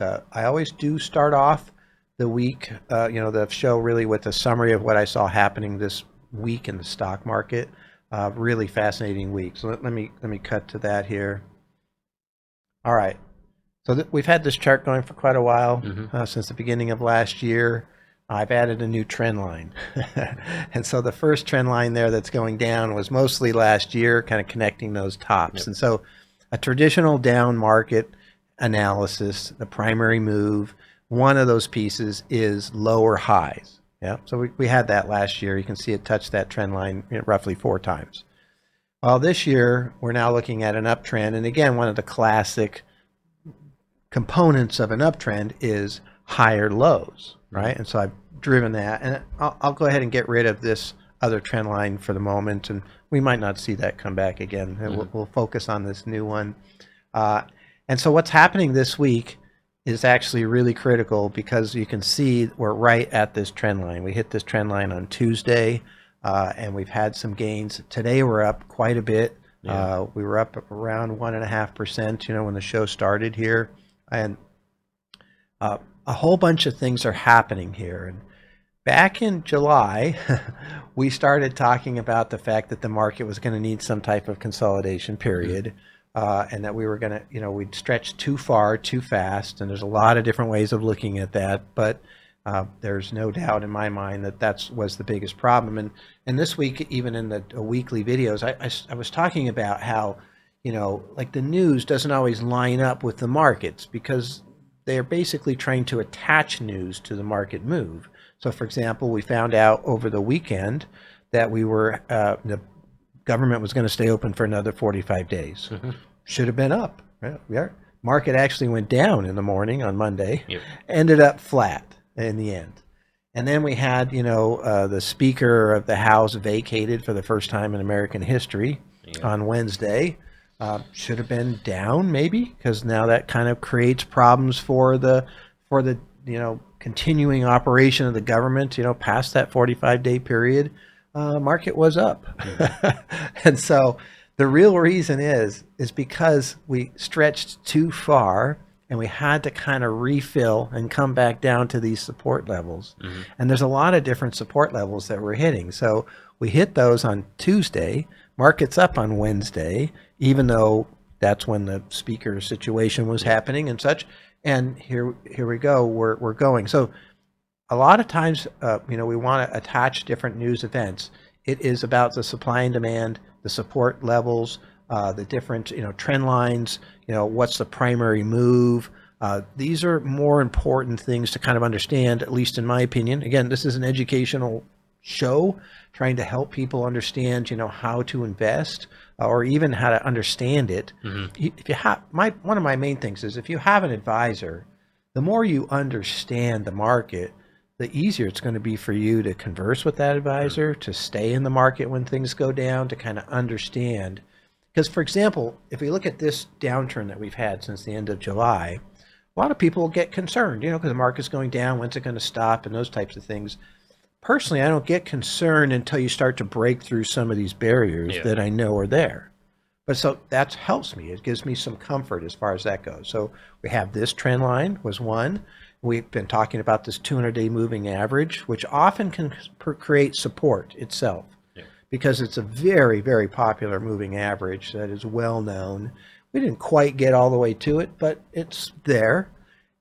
I always do start off the week, the show really with a summary of what I saw happening this week in the stock market. Really fascinating week. So let me cut to that here. All right. So we've had this chart going for quite a while, since the beginning of last year. I've added a new trend line. And so the first trend line there that's going down was mostly last year, kind of connecting those tops. Yep. And so a traditional down market analysis, the primary move, one of those pieces is lower highs. Yeah, so we had that last year. You can see it touched that trend line roughly 4 times. Well, this year, we're now looking at an uptrend. And again, one of the classic components of an uptrend is higher lows, right? And so I've driven that. And I'll go ahead and get rid of this other trend line for the moment. And we might not see that come back again. We'll focus on this new one. And so what's happening this week is actually really critical because you can see we're right at this trend line. We hit this trend line on Tuesday, and we've had some gains. Today we're up quite a bit. Yeah. We were up around 1.5%, when the show started here. And a whole bunch of things are happening here. And back in July, we started talking about the fact that the market was going to need some type of consolidation period. And that we were going to, we'd stretch too far, too fast. And there's a lot of different ways of looking at that. But there's no doubt in my mind that was the biggest problem. And this week, even in the weekly videos, I was talking about how, like the news doesn't always line up with the markets because they're basically trying to attach news to the market move. So, for example, we found out over the weekend that the government was going to stay open for another 45 days. Should have been up. Right? Market actually went down in the morning on Monday, ended up flat in the end. And then we had, the Speaker of the House vacated for the first time in American history on Wednesday. Should have been down maybe because now that kind of creates problems for the continuing operation of the government, past that 45-day period. Market was up. And so the real reason is because we stretched too far and we had to kind of refill and come back down to these support levels. And there's a lot of different support levels that we're hitting. So we hit those on Tuesday, market's up on Wednesday, even though that's when the speaker situation was happening and such. And here we go, we're going. So a lot of times, we want to attach different news events. It is about the supply and demand, the support levels, the different, trend lines, what's the primary move. These are more important things to kind of understand, at least in my opinion. Again, this is an educational show trying to help people understand, how to invest or even how to understand it. If you have, one of my main things is if you have an advisor, the more you understand the market, the easier it's going to be for you to converse with that advisor, to stay in the market when things go down, to kind of understand. Because, for example, if we look at this downturn that we've had since the end of July, a lot of people get concerned, because the market's going down, when's it going to stop, and those types of things. Personally, I don't get concerned until you start to break through some of these barriers that I know are there. But so that helps me. It gives me some comfort as far as that goes. So we have this trend line was one. We've been talking about this 200-day moving average, which often can create support itself because it's a very, very popular moving average that is well known. We didn't quite get all the way to it, but it's there.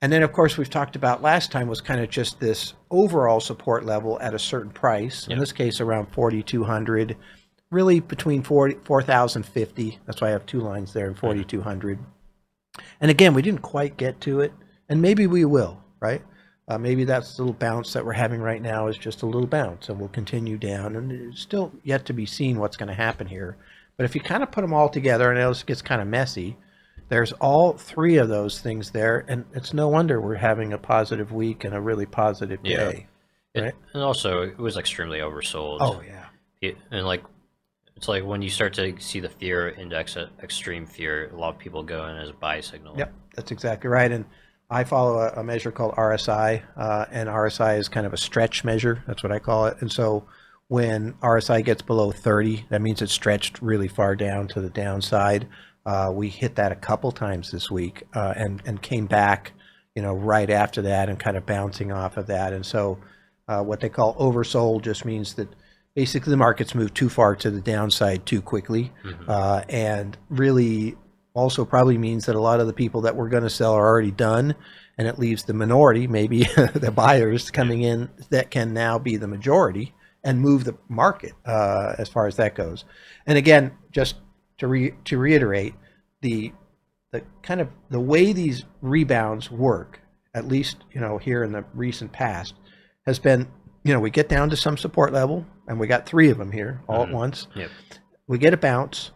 And then, of course, we've talked about last time was kind of just this overall support level at a certain price, in this case around 4,200, really between 4,050. That's why I have 2 lines there, and 4,200. And again, we didn't quite get to it, and maybe we will. Right? Maybe that's the little bounce that we're having right now is just a little bounce and we'll continue down, and it's still yet to be seen what's going to happen here. But if you kind of put them all together, and it gets kind of messy, there's all 3 of those things there, and it's no wonder we're having a positive week and a really positive day. Right? And also, it was extremely oversold. Oh, yeah. And it's like when you start to see the fear index at extreme fear, a lot of people go in as a buy signal. Yep, that's exactly right. And I follow a measure called RSI, and RSI is kind of a stretch measure. That's what I call it. And so when RSI gets below 30, that means it's stretched really far down to the downside. We hit that a couple times this week and came back, right after that and kind of bouncing off of that. And so what they call oversold just means that basically the market's moved too far to the downside too quickly. And really also probably means that a lot of the people that were going to sell are already done, and it leaves the minority, maybe the buyers coming in that can now be the majority and move the market as far as that goes. And again, just to reiterate, the kind of the way these rebounds work, at least here in the recent past, has been we get down to some support level, and we got 3 of them here all at once. Yep. We get a bounce,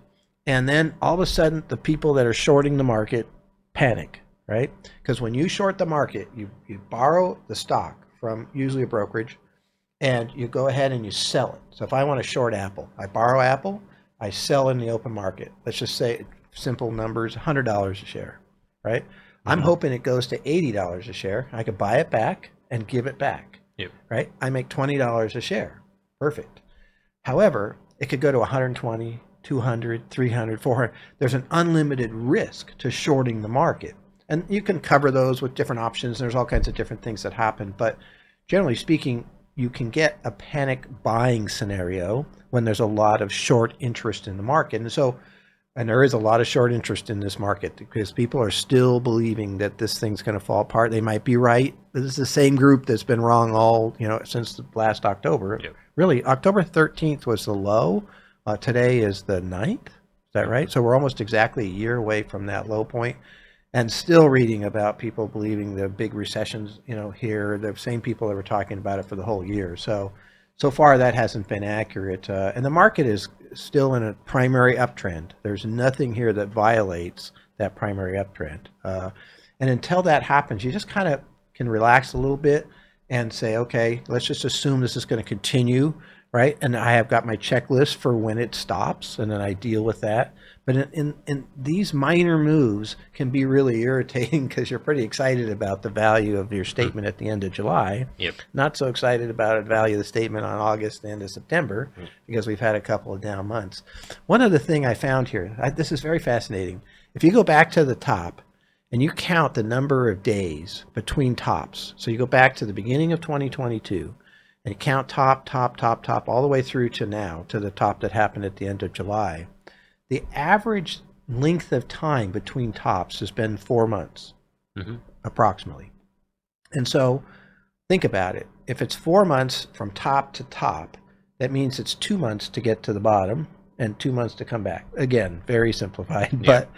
and then all of a sudden the people that are shorting the market panic, right? Because when you short the market, you borrow the stock from usually a brokerage, and you go ahead and you sell it. So if I want to short Apple, I borrow Apple, I sell in the open market. Let's just say simple numbers, $100 a share, right? I'm hoping it goes to $80 a share. I could buy it back and give it back, right? I make $20 a share. Perfect. However, it could go to 120, 200, 300, 400. There's an unlimited risk to shorting the market. And you can cover those with different options. There's all kinds of different things that happen. But generally speaking, you can get a panic buying scenario when there's a lot of short interest in the market. And there is a lot of short interest in this market because people are still believing that this thing's going to fall apart. They might be right. This is the same group that's been wrong all, since last October. Really, October 13th was the low. Today is the 9th. Is that right? So we're almost exactly a year away from that low point, and still reading about people believing the big recessions, here, the same people that were talking about it for the whole year. So far that hasn't been accurate. And the market is still in a primary uptrend. There's nothing here that violates that primary uptrend. And until that happens, you just kind of can relax a little bit and say, okay, let's just assume this is going to continue, right? And I have got my checklist for when it stops, and then I deal with that. But in these minor moves can be really irritating because you're pretty excited about the value of your statement at the end of July. Not so excited about the value of the statement on August and into September because we've had a couple of down months. One other thing I found here, this is very fascinating. If you go back to the top and you count the number of days between tops, so you go back to the beginning of 2022 and you count top, all the way through to now, to the top that happened at the end of July, the average length of time between tops has been 4 months, approximately. And so think about it. If it's 4 months from top to top, that means it's 2 months to get to the bottom and 2 months to come back. Again, very simplified, but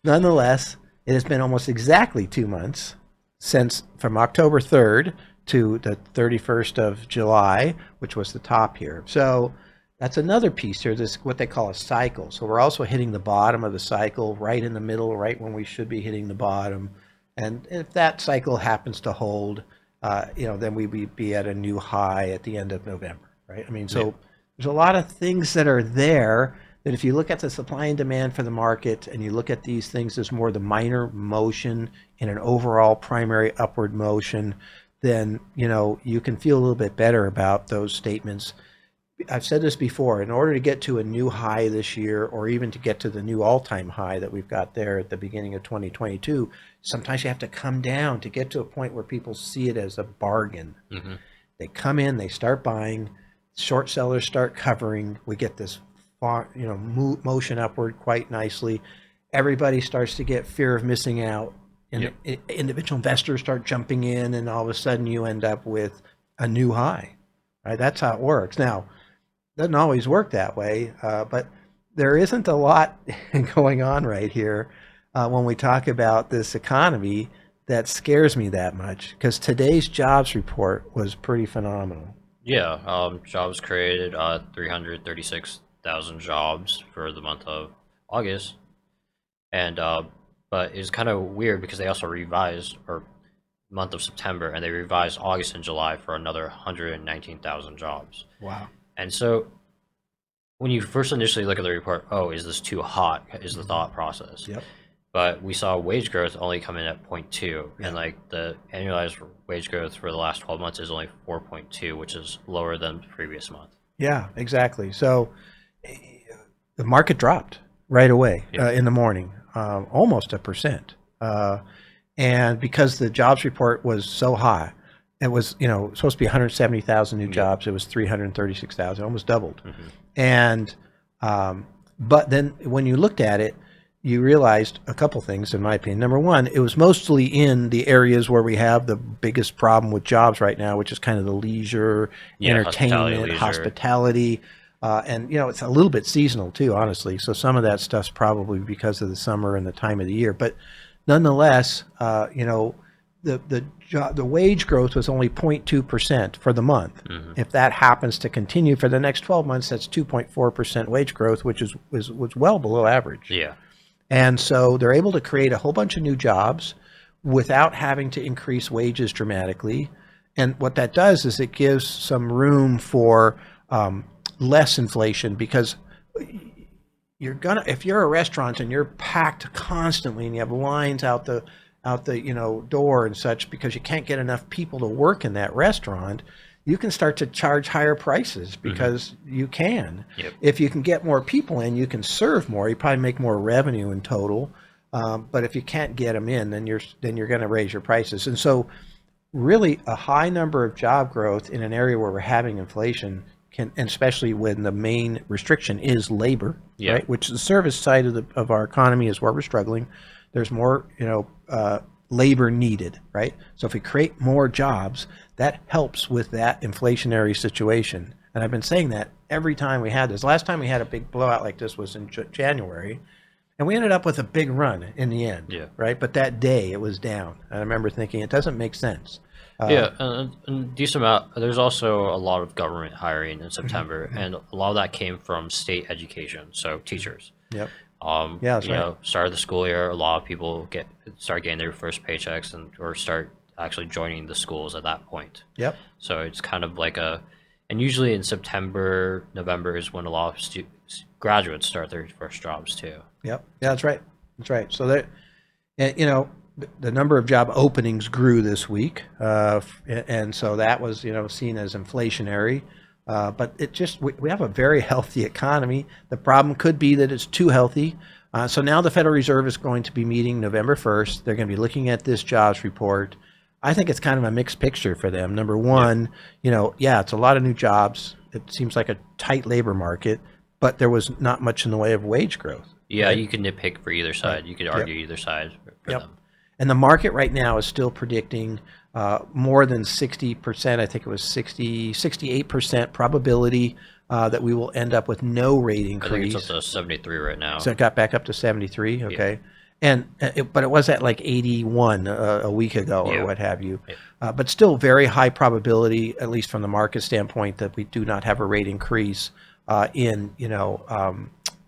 nonetheless, it has been almost exactly 2 months since from October 3rd to the 31st of July, which was the top here. So that's another piece here, this what they call a cycle. So we're also hitting the bottom of the cycle, right in the middle, right when we should be hitting the bottom. And if that cycle happens to hold, then we would be at a new high at the end of November, right? I mean, so there's a lot of things that are there that if you look at the supply and demand for the market and you look at these things as more the minor motion in an overall primary upward motion, then, you can feel a little bit better about those statements. I've said this before, in order to get to a new high this year, or even to get to the new all-time high that we've got there at the beginning of 2022, sometimes you have to come down to get to a point where people see it as a bargain. They come in, they start buying, short sellers start covering, we get this motion upward quite nicely. Everybody starts to get fear of missing out, and individual investors start jumping in, and all of a sudden you end up with a new high, right? That's how it works. Now, doesn't always work that way, but there isn't a lot going on right here when we talk about this economy that scares me that much, because today's jobs report was pretty phenomenal. Jobs created 336,000 jobs for the month of August, and but it's kind of weird because they also revised or month of September, and they revised August and July for another 119,000 jobs. Wow. And so when you first initially look at the report, oh, is this too hot, is the thought process. But we saw wage growth only come in at 0.2, and like the annualized wage growth for the last 12 months is only 4.2, which is lower than the previous month. Yeah, exactly. So the market dropped right away in the morning, almost 1%. And because the jobs report was so high, it was, supposed to be 170,000 new jobs. It was 336,000, almost doubled. And but then when you looked at it, you realized a couple things, in my opinion. Number one, it was mostly in the areas where we have the biggest problem with jobs right now, which is kind of the leisure, entertainment, hospitality. And, it's a little bit seasonal too, honestly. So some of that stuff's probably because of the summer and the time of the year. But nonetheless, the wage growth was only 0.2% for the month. If that happens to continue for the next 12 months, that's 2.4% wage growth, which was well below average. Yeah. And so they're able to create a whole bunch of new jobs without having to increase wages dramatically. And what that does is it gives some room for less inflation, because if you're a restaurant and you're packed constantly and you have lines out the door and such because you can't get enough people to work in that restaurant, you can start to charge higher prices because you can. Yep. If you can get more people in, you can serve more. You probably make more revenue in total. But if you can't get them in, then you're going to raise your prices. And so, really, a high number of job growth in an area where we're having inflation and especially when the main restriction is labor, right? Which the service side of our economy is where we're struggling. There's more, labor needed, right? So if we create more jobs, that helps with that inflationary situation. And I've been saying that every time we had this. Last time we had a big blowout like this was in January, and we ended up with a big run in the end, right? But that day it was down. And I remember thinking it doesn't make sense. And decent amount. There's also a lot of government hiring in September, and a lot of that came from state education, so teachers. Yep. That's right. Start of the school year, a lot of people start getting their first paychecks or start actually joining the schools at that point. Yep. So it's kind of like and usually in September, November is when a lot of graduates start their first jobs too. Yep. Yeah, that's right. That's right. So that, the number of job openings grew this week, and so that was seen as inflationary. But we have a very healthy economy. The problem could be that it's too healthy. So now the Federal Reserve is going to be meeting November 1st. They're going to be looking at this jobs report. I think it's kind of a mixed picture for them. Number one, it's a lot of new jobs. It seems like a tight labor market, but there was not much in the way of wage growth. Yeah, right? You can nitpick for either side. Right. You could argue either side for them. And the market right now is still predicting more than 60%. I think it was 68% probability that we will end up with no rate increase. I think it's up to 73 right now. So it got back up to 73. Okay. Yeah. But it was at like 81 a week ago or what have you. Yeah. But still very high probability, at least from the market standpoint, that we do not have a rate increase in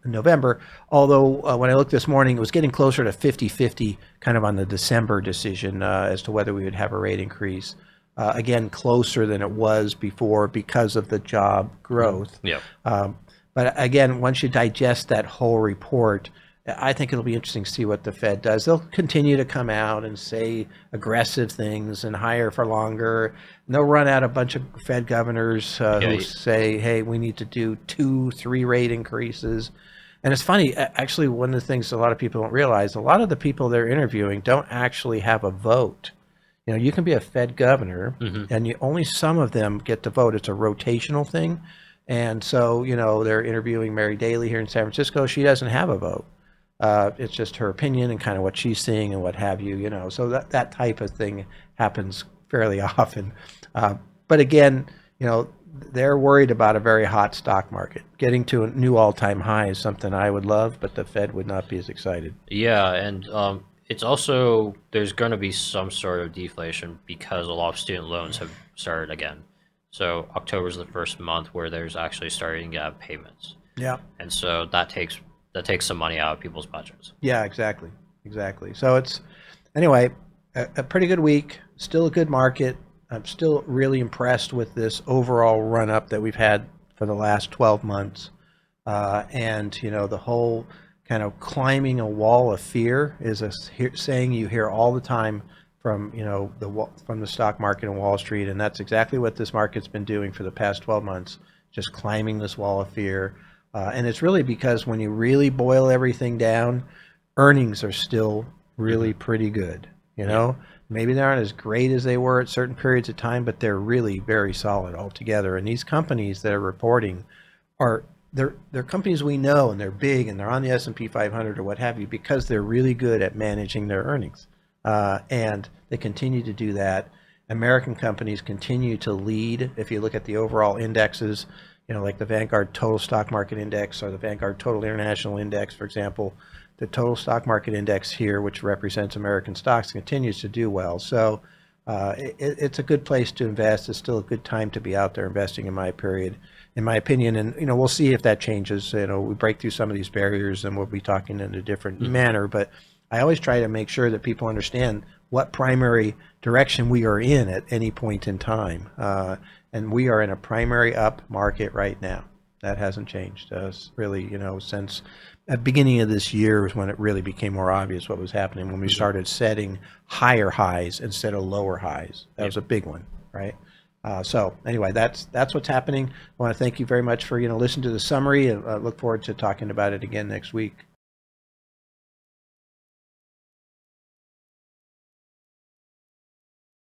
November. Although when I looked this morning, it was getting closer to 50-50 kind of on the December decision as to whether we would have a rate increase. Again, closer than it was before because of the job growth. Yeah. But again, once you digest that whole report, I think it'll be interesting to see what the Fed does. They'll continue to come out and say aggressive things and higher for longer. And they'll run out a bunch of Fed governors who say, hey, we need to do 2-3 rate increases. And it's funny, actually, one of the things a lot of people don't realize, a lot of the people they're interviewing don't actually have a vote. You can be a Fed governor, and only some of them get to vote. It's a rotational thing. And so, they're interviewing Mary Daly here in San Francisco. She doesn't have a vote. It's just her opinion and kind of what she's seeing and what have you, So that type of thing happens fairly often. But again, they're worried about a very hot stock market. Getting to a new all-time high is something I would love, but the Fed would not be as excited. Yeah, and it's also, there's going to be some sort of deflation because a lot of student loans have started again. So October is the first month where there's actually starting to have payments. Yeah. And so that takes some money out of people's budgets. Yeah, exactly. So it's, anyway, a pretty good week, still a good market. I'm still really impressed with this overall run-up that we've had for the last 12 months. And, the whole kind of climbing a wall of fear is a saying you hear all the time from, from the stock market and Wall Street. And that's exactly what this market's been doing for the past 12 months, just climbing this wall of fear. And it's really because when you really boil everything down, earnings are still really pretty good. You know, maybe they aren't as great as they were at certain periods of time, but they're really very solid altogether. And these companies that are reporting are they're companies we know, and they're big, and they're on the S&P 500 or what have you, because they're really good at managing their earnings, and they continue to do that. American companies continue to lead. If you look at the overall indexes, you know, like the Vanguard Total Stock Market Index or the Vanguard Total International Index, for example, the total stock market index here, which represents American stocks, continues to do well. So it's a good place to invest. It's still a good time to be out there investing, in my opinion. And you know, we'll see if that changes. You know, we break through some of these barriers, and we'll be talking in a different manner. But I always try to make sure that people understand what primary direction we are in at any point in time. And we are in a primary up market right now. That hasn't changed really, you know, since at the beginning of this year was when it really became more obvious what was happening, when we started setting higher highs instead of lower highs. That was a big one, right? So anyway, that's what's happening. I want to thank you very much for, you know, listening to the summary, and look forward to talking about it again next week.